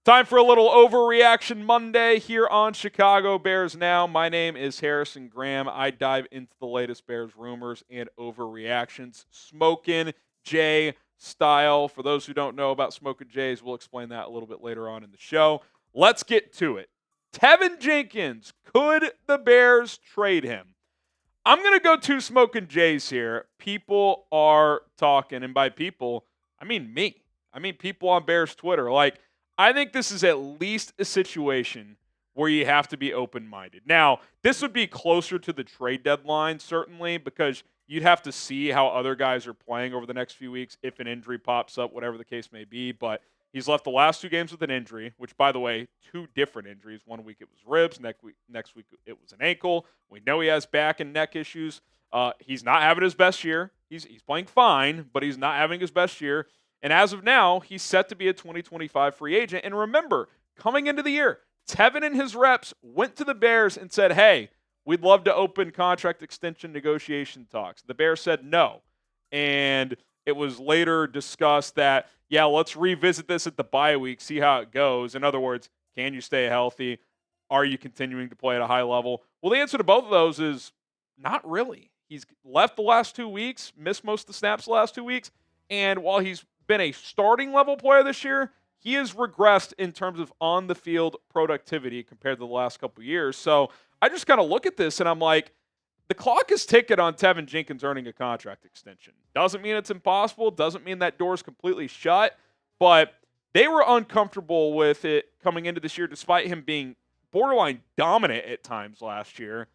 Time for a little overreaction Monday here on Chicago Bears Now. My name is Harrison Graham. I dive into the latest Bears rumors and overreactions, Smokin' Jay style. For those who don't know about Smokin' Jays, we'll explain that a little bit later on in the show. Let's get to it. Teven Jenkins, could the Bears trade him? I'm going to go two Smokin' Jays here. People are talking, and by people, I mean me. I mean people on Bears Twitter. I think this is at least a situation where you have to be open-minded. Now, this would be closer to the trade deadline, certainly, because you'd have to see how other guys are playing over the next few weeks, if an injury pops up, whatever the case may be. But he's left the last two games with an injury, which, by the way, two different injuries. 1 week it was ribs, next week it was an ankle. We know he has back and neck issues. He's not having his best year. He's playing fine, but he's not having his best year. And as of now, he's set to be a 2025 free agent. And remember, coming into the year, Teven and his reps went to the Bears and said, hey, we'd love to open contract extension negotiation talks. The Bears said no. And it was later discussed that, yeah, let's revisit this at the bye week, see how it goes. In other words, can you stay healthy? Are you continuing to play at a high level? Well, the answer to both of those is not really. He's left the last 2 weeks, missed most of the snaps the last 2 weeks. And while he's been a starting level player this year, he has regressed in terms of on the field productivity compared to the last couple of years. So I just kind of look at this and I'm like, the clock is ticking on Teven Jenkins earning a contract extension. Doesn't mean it's impossible. Doesn't mean that door's completely shut. But they were uncomfortable with it coming into this year, despite him being borderline dominant at times last year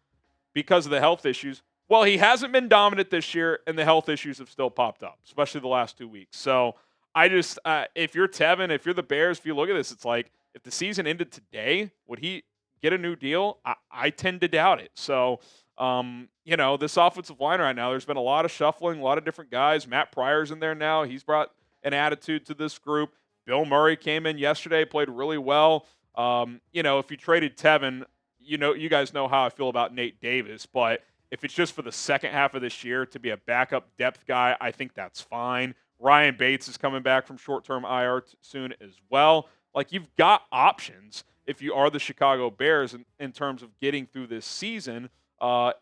because of the health issues. Well, he hasn't been dominant this year, and the health issues have still popped up, especially the last 2 weeks. So I just, if you're Teven, if you're the Bears, if you look at this, it's like, if the season ended today, would he get a new deal? I tend to doubt it. So, this offensive line right now, there's been a lot of shuffling, a lot of different guys. Matt Pryor's in there now. He's brought an attitude to this group. Bill Murray came in yesterday, played really well. If you traded Teven, you guys know how I feel about Nate Davis, but if it's just for the second half of this year to be a backup depth guy, I think that's fine. Ryan Bates is coming back from short-term IR soon as well. You've got options if you are the Chicago Bears in terms of getting through this season,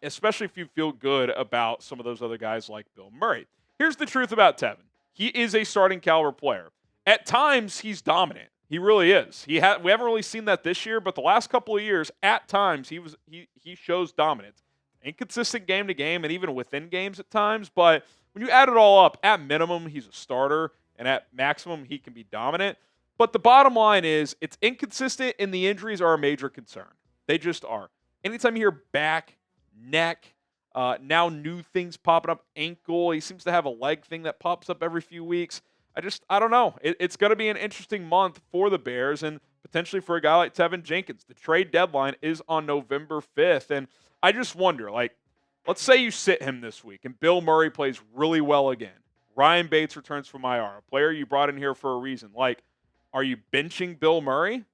especially if you feel good about some of those other guys like Bill Murray. Here's the truth about Teven. He is a starting caliber player. At times, he's dominant. He really is. We haven't really seen that this year, but the last couple of years, at times, he shows dominance. Inconsistent game to game and even within games at times. But when you add it all up, at minimum, he's a starter. And at maximum, he can be dominant. But the bottom line is it's inconsistent and the injuries are a major concern. They just are. Anytime you hear back, neck, now new things popping up, ankle. He seems to have a leg thing that pops up every few weeks. I don't know. It's going to be an interesting month for the Bears and potentially for a guy like Teven Jenkins. The trade deadline is on November 5th. And I just wonder, let's say you sit him this week and Bill Murray plays really well again. Ryan Bates returns from IR, a player you brought in here for a reason. Are you benching Bill Murray?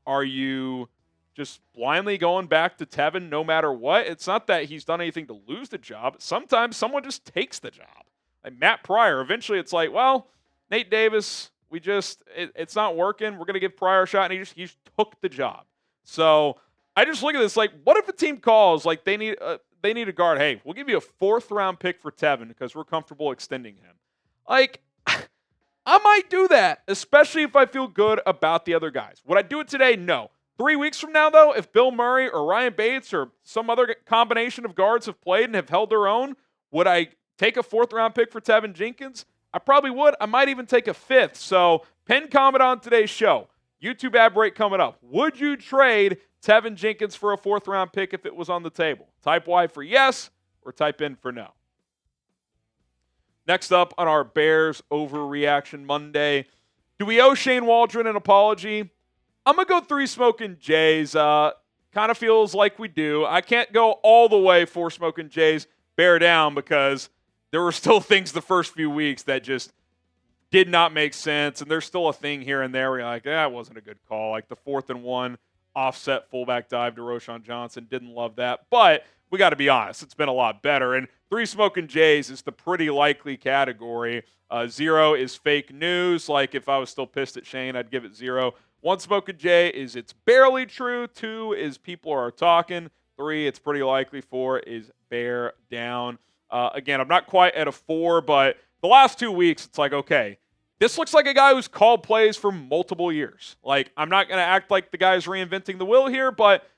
Are you just blindly going back to Teven no matter what? It's not that he's done anything to lose the job. Sometimes someone just takes the job. Like Matt Pryor, eventually it's like, well, Nate Davis, it's not working. We're going to give Pryor a shot, and he just took the job. So I just look at this what if a team calls they need a guard? Hey, we'll give you a 4th-round pick for Teven because we're comfortable extending him. I might do that, especially if I feel good about the other guys. Would I do it today? No. 3 weeks from now, though, if Bill Murray or Ryan Bates or some other combination of guards have played and have held their own, would I take a 4th-round pick for Teven Jenkins? I probably would. I might even take a 5th. So, pin comment on today's show. YouTube ad break coming up. Would you trade Teven Jenkins for a 4th-round pick if it was on the table? Type Y for yes or type in for no. Next up on our Bears Overreaction Monday, do we owe Shane Waldron an apology? I'm going to go 3 Smokin' Jays. Kind of feels like we do. I can't go all the way for Smokin' Jays. Bear down because there were still things the first few weeks that just did not make sense, and there's still a thing here and there where you're like, that wasn't a good call. Like the 4th and 1 offset fullback dive to Roschon Johnson. Didn't love that. But we got to be honest, it's been a lot better. And 3 Smokin' Jays is the pretty likely category. 0 is fake news. If I was still pissed at Shane, I'd give it 0. One, Smoking Jay is it's barely true. 2 is people are talking. 3, it's pretty likely. 4 is bear down. Again, I'm not quite at a 4, but the last 2 weeks, it's like, okay, this looks like a guy who's called plays for multiple years. Like, I'm not going to act like the guy's reinventing the wheel here, but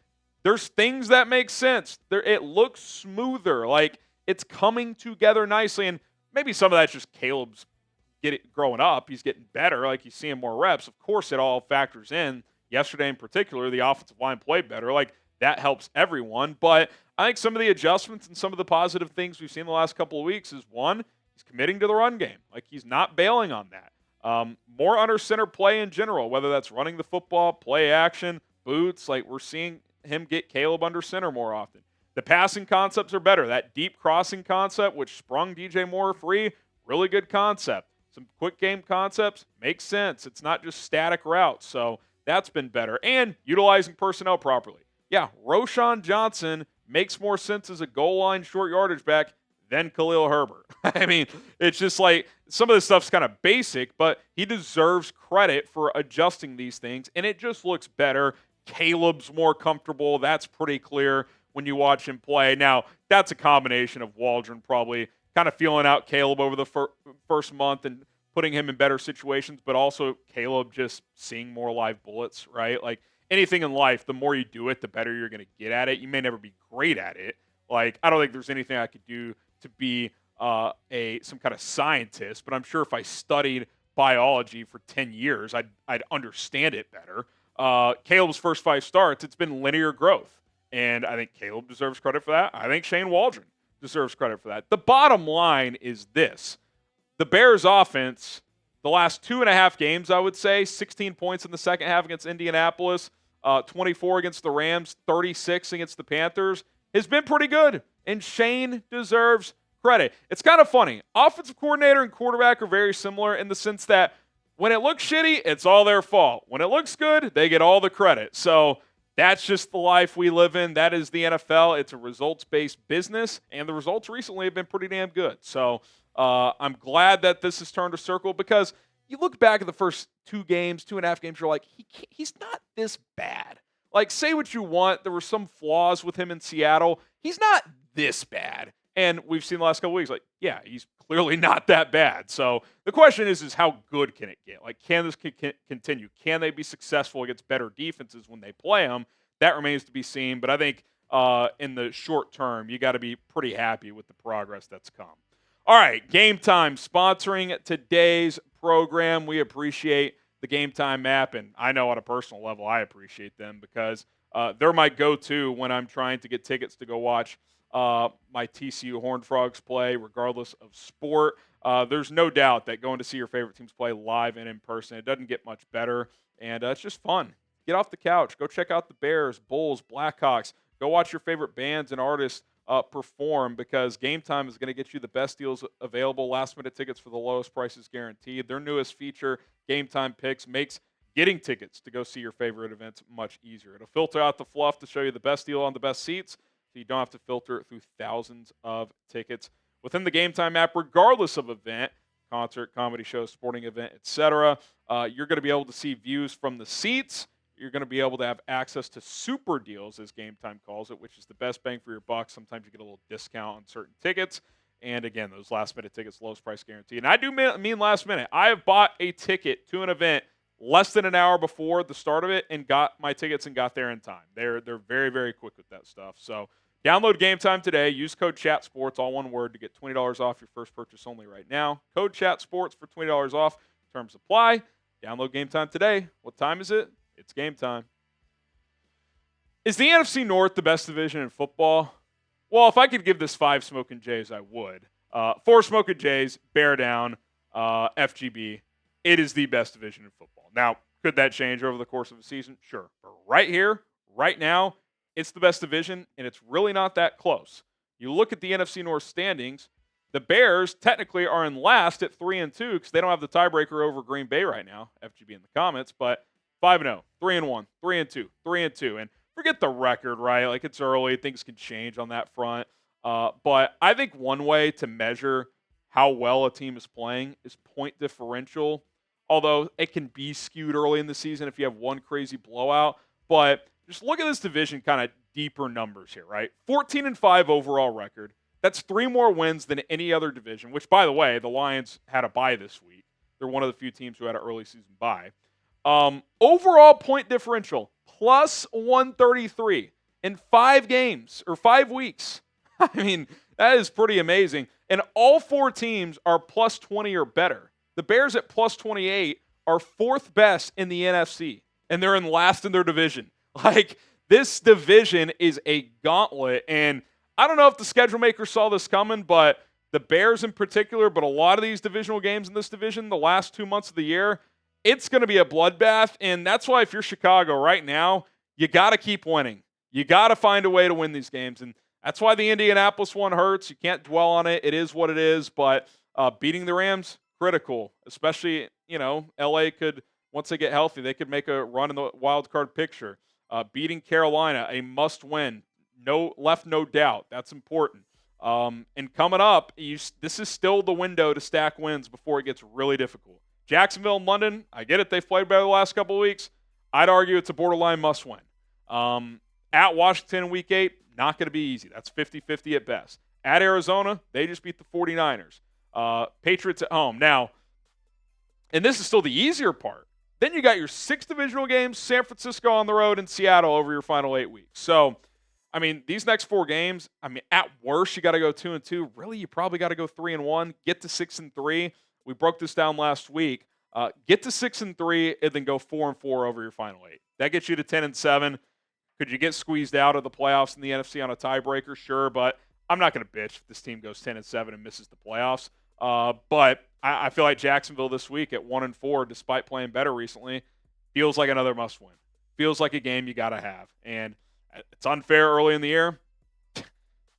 there's things that make sense. It looks smoother. Like, it's coming together nicely. And maybe some of that's just Caleb's growing up. He's getting better. Like, he's seeing more reps. Of course, it all factors in. Yesterday in particular, the offensive line played better. Like, that helps everyone. But I think some of the adjustments and some of the positive things we've seen the last couple of weeks is, one, he's committing to the run game. Like, he's not bailing on that. More under center play in general, whether that's running the football, play action, boots. Like, we're seeing him get Caleb under center more often. The passing concepts are better. That deep crossing concept, which sprung DJ Moore free, really good concept. Some quick game concepts make sense. It's not just static routes. So that's been better. And utilizing personnel properly. Yeah, Roschon Johnson makes more sense as a goal line short yardage back than Khalil Herbert. I mean, it's just like some of this stuff's kind of basic, but he deserves credit for adjusting these things, and it just looks better. Caleb's more comfortable. That's pretty clear when you watch him play. Now, that's a combination of Waldron probably kind of feeling out Caleb over the first month and putting him in better situations, but also Caleb just seeing more live bullets, right? Like, anything in life, the more you do it, the better you're going to get at it. You may never be great at it. Like, I don't think there's anything I could do to be some kind of scientist, but I'm sure if I studied biology for 10 years, I'd understand it better. Caleb's first 5 starts, it's been linear growth, and I think Caleb deserves credit for that. I think Shane Waldron deserves credit for that. The bottom line is this. The Bears offense, the last 2.5 games, I would say, 16 points in the second half against Indianapolis, 24 against the Rams, 36 against the Panthers, has been pretty good, and Shane deserves credit. It's kind of funny. Offensive coordinator and quarterback are very similar in the sense that when it looks shitty, it's all their fault. When it looks good, they get all the credit. So that's just the life we live in. That is the NFL. It's a results-based business, and the results recently have been pretty damn good. So I'm glad that this has turned a circle because you look back at the first 2.5 games, you're like, he's not this bad. Like, say what you want. There were some flaws with him in Seattle. He's not this bad. And we've seen the last couple weeks, like, yeah, he's clearly not that bad. So the question is how good can it get? Like, can this continue? Can they be successful against better defenses when they play them? That remains to be seen. But I think in the short term, you got to be pretty happy with the progress that's come. All right, Game Time sponsoring today's program. We appreciate the Game Time app, and I know on a personal level I appreciate them because they're my go-to when I'm trying to get tickets to go watch my TCU Horned Frogs play, regardless of sport. There's no doubt that going to see your favorite teams play live and in person, it doesn't get much better, and it's just fun. Get off the couch. Go check out the Bears, Bulls, Blackhawks. Go watch your favorite bands and artists perform because Game Time is going to get you the best deals available. Last-minute tickets for the lowest prices guaranteed. Their newest feature, Game Time Picks, makes getting tickets to go see your favorite events much easier. It'll filter out the fluff to show you the best deal on the best seats, so you don't have to filter through thousands of tickets within the Game Time app, regardless of event, concert, comedy show, sporting event, etc. You're going to be able to see views from the seats. You're going to be able to have access to super deals, as Game Time calls it, which is the best bang for your buck. Sometimes you get a little discount on certain tickets. And again, those last-minute tickets, lowest price guarantee. And I do mean last minute. I have bought a ticket to an event less than an hour before the start of it and got my tickets and got there in time. They're very, very quick with that stuff. So download Game Time today. Use code CHATSPORTS, all one word, to get $20 off your first purchase only right now. Code CHATSPORTS for $20 off. Terms apply. Download Game Time today. What time is it? It's game time. Is the NFC North the best division in football? Well, if I could give this 5 Smoking Jays, I would. 4 Smoking Jays, bear down, FGB. It is the best division in football. Now, could that change over the course of a season? Sure. But right here, right now, it's the best division, and it's really not that close. You look at the NFC North standings, the Bears technically are in last at 3-2 because they don't have the tiebreaker over Green Bay right now, FGB in the comments, but 5-0, 3-1, 3-2, 3-2. And forget the record, right? Like, it's early. Things can change on that front. But I think one way to measure how well a team is playing is point differential although it can be skewed early in the season if you have one crazy blowout. But just look at this division, kind of deeper numbers here, right? 14-5 overall record. That's 3 more wins than any other division, which, by the way, the Lions had a bye this week. They're one of the few teams who had an early season bye. Overall point differential, plus 133 in 5 games or 5 weeks. I mean, that is pretty amazing. And all 4 teams are plus 20 or better. The Bears at plus 28 are 4th best in the NFC, and they're in last in their division. Like, this division is a gauntlet, and I don't know if the schedule maker saw this coming, but the Bears in particular, but a lot of these divisional games in this division, the last 2 months of the year, it's going to be a bloodbath, and that's why if you're Chicago right now, you got to keep winning. You got to find a way to win these games, and that's why the Indianapolis one hurts. You can't dwell on it. It is what it is, but beating the Rams, critical, especially, LA could, once they get healthy, they could make a run in the wild card picture. Beating Carolina, a must-win. No doubt. That's important. And coming up, this is still the window to stack wins before it gets really difficult. Jacksonville and London, I get it. They've played better the last couple of weeks. I'd argue it's a borderline must-win. At Washington in Week 8, not going to be easy. That's 50-50 at best. At Arizona, they just beat the 49ers. Patriots at home. Now, and this is still the easier part. Then you got your 6 divisional games, San Francisco on the road and Seattle over your final 8 weeks. So, these next 4 games, at worst, you got to go 2-2. Really, you probably got to go 3-1, get to 6-3. We broke this down last week. Get to 6-3 and then go 4-4 over your final 8. That gets you to 10-7. Could you get squeezed out of the playoffs in the NFC on a tiebreaker? Sure, but I'm not going to bitch if this team goes 10-7 and misses the playoffs. But I feel like Jacksonville this week at 1-4, despite playing better recently, feels like another must-win. Feels like a game you got to have. And it's unfair early in the year.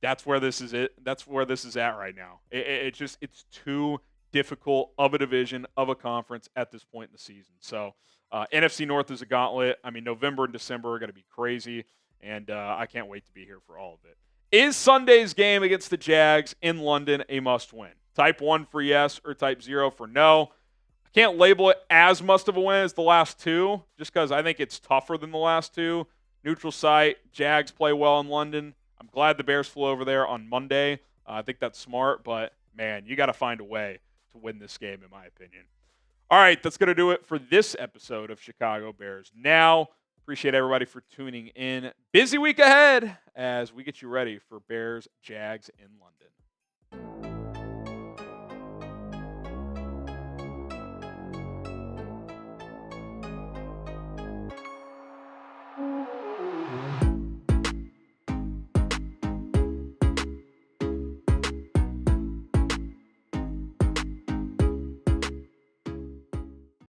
That's where this is it. That's where this is at right now. It's too difficult of a division, of a conference at this point in the season. So NFC North is a gauntlet. November and December are going to be crazy, and I can't wait to be here for all of it. Is Sunday's game against the Jags in London a must-win? Type 1 for yes or type 0 for no. I can't label it as must of a win as the last 2, just because I think it's tougher than the last 2. Neutral site, Jags play well in London. I'm glad the Bears flew over there on Monday. I think that's smart, but, man, you got to find a way to win this game, in my opinion. All right, that's going to do it for this episode of Chicago Bears Now. Appreciate everybody for tuning in. Busy week ahead as we get you ready for Bears Jags in London.